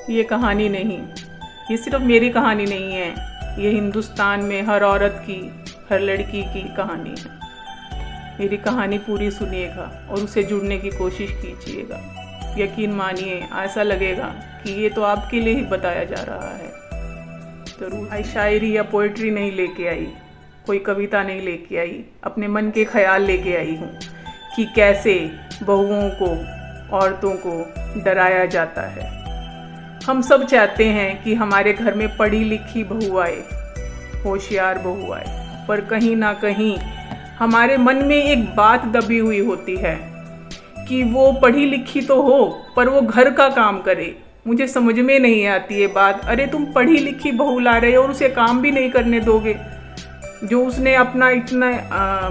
ये कहानी नहीं, ये सिर्फ मेरी कहानी नहीं है, ये हिंदुस्तान में हर औरत की, हर लड़की की कहानी है। मेरी कहानी पूरी सुनिएगा और उसे जुड़ने की कोशिश कीजिएगा। यकीन मानिए, ऐसा लगेगा कि ये तो आपके लिए ही बताया जा रहा है। ज़रूर आई शायरी या पोइट्री नहीं लेके आई, कोई कविता नहीं लेके आई, अपने मन के ख्याल लेके आई हूँ कि कैसे बहुओं को, औरतों को डराया जाता है। हम सब चाहते हैं कि हमारे घर में पढ़ी लिखी बहू आए, होशियार बहू आए, पर कहीं ना कहीं हमारे मन में एक बात दबी हुई होती है कि वो पढ़ी लिखी तो हो पर वो घर का काम करे। मुझे समझ में नहीं आती ये बात। अरे तुम पढ़ी लिखी बहू ला रहे हो और उसे काम भी नहीं करने दोगे, जो उसने अपना इतना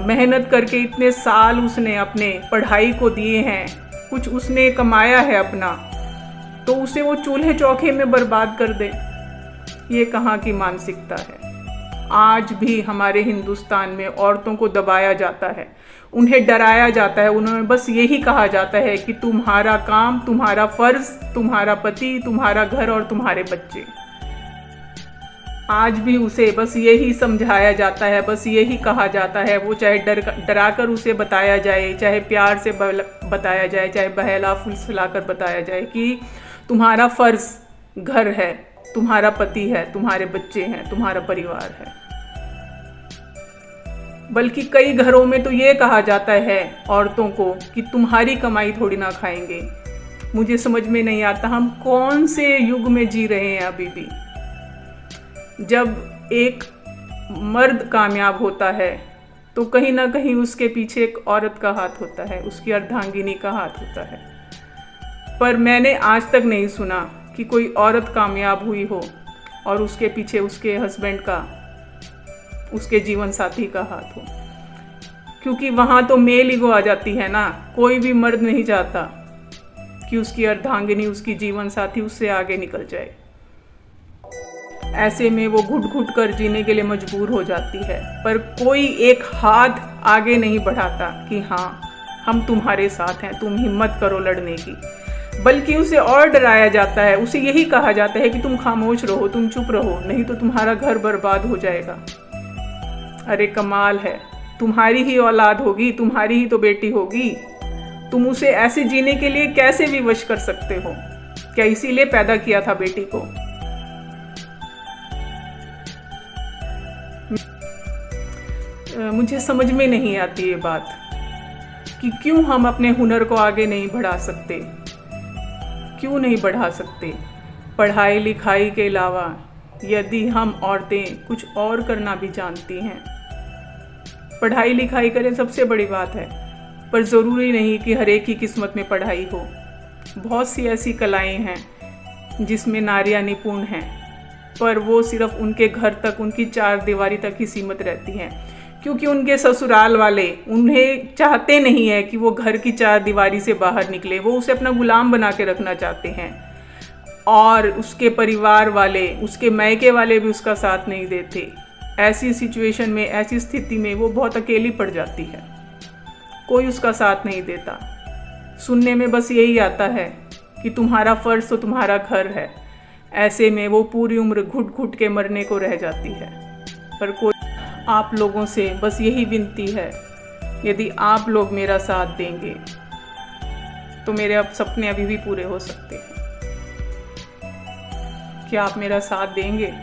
मेहनत करके इतने साल उसने अपने पढ़ाई को दिए हैं, कुछ उसने कमाया है अपना, तो उसे वो चूल्हे चौके में बर्बाद कर दे। ये कहाँ की मानसिकता है। आज भी हमारे हिंदुस्तान में औरतों को दबाया जाता है, उन्हें डराया जाता है, उन्हें बस यही कहा जाता है कि तुम्हारा काम, तुम्हारा फर्ज, तुम्हारा पति, तुम्हारा घर और तुम्हारे बच्चे। आज भी उसे बस यही समझाया जाता है, बस यही कहा जाता है। वो चाहे डराकर उसे बताया जाए, चाहे प्यार से बताया जाए, चाहे बहला फुसलाकर बताया जाए कि तुम्हारा फर्ज घर है, तुम्हारा पति है, तुम्हारे बच्चे हैं, तुम्हारा परिवार है। बल्कि कई घरों में तो ये कहा जाता है औरतों को कि तुम्हारी कमाई थोड़ी ना खाएंगे। मुझे समझ में नहीं आता हम कौन से युग में जी रहे हैं अभी भी। जब एक मर्द कामयाब होता है तो कहीं ना कहीं उसके पीछे एक औरत का हाथ होता है, उसकी अर्धांगिनी का हाथ होता है। पर मैंने आज तक नहीं सुना कि कोई औरत कामयाब हुई हो और उसके पीछे उसके हस्बैंड का, उसके जीवन साथी का हाथ हो। क्योंकि वहाँ तो मेल ईगो आ जाती है ना। कोई भी मर्द नहीं चाहता कि उसकी अर्धांगिनी, उसकी जीवन साथी उससे आगे निकल जाए। ऐसे में वो घुट घुट कर जीने के लिए मजबूर हो जाती है, पर कोई एक हाथ आगे नहीं बढ़ाता कि हाँ हम तुम्हारे साथ हैं, तुम हिम्मत करो लड़ने की। बल्कि उसे और डराया जाता है, उसे यही कहा जाता है कि तुम खामोश रहो, तुम चुप रहो, नहीं तो तुम्हारा घर बर्बाद हो जाएगा। अरे कमाल है, तुम्हारी ही औलाद होगी, तुम्हारी ही तो बेटी होगी, तुम उसे ऐसे जीने के लिए कैसे विवश कर सकते हो? क्या इसीलिए पैदा किया था बेटी को? मुझे समझ में नहीं आती ये बात कि क्यों हम अपने हुनर को आगे नहीं बढ़ा सकते, क्यों नहीं बढ़ा सकते। पढ़ाई लिखाई के अलावा यदि हम औरतें कुछ और करना भी जानती हैं, पढ़ाई लिखाई करें, सबसे बड़ी बात है, पर ज़रूरी नहीं कि हर एक की किस्मत में पढ़ाई हो। बहुत सी ऐसी कलाएं हैं जिसमें नारियां निपुण हैं, पर वो सिर्फ उनके घर तक, उनकी चार दीवारी तक ही सीमित रहती हैं, क्योंकि उनके ससुराल वाले उन्हें चाहते नहीं है कि वो घर की चार दीवारी से बाहर निकले। वो उसे अपना गुलाम बना के रखना चाहते हैं, और उसके परिवार वाले, उसके मायके वाले भी उसका साथ नहीं देते। ऐसी सिचुएशन में, ऐसी स्थिति में वो बहुत अकेली पड़ जाती है, कोई उसका साथ नहीं देता। सुनने में बस यही आता है कि तुम्हारा फर्ज तो तुम्हारा घर है। ऐसे में वो पूरी उम्र घुट घुट के मरने को रह जाती है। पर कोई, आप लोगों से बस यही विनती है, यदि आप लोग मेरा साथ देंगे तो मेरे अब सपने अभी भी पूरे हो सकते हैं। क्या आप मेरा साथ देंगे?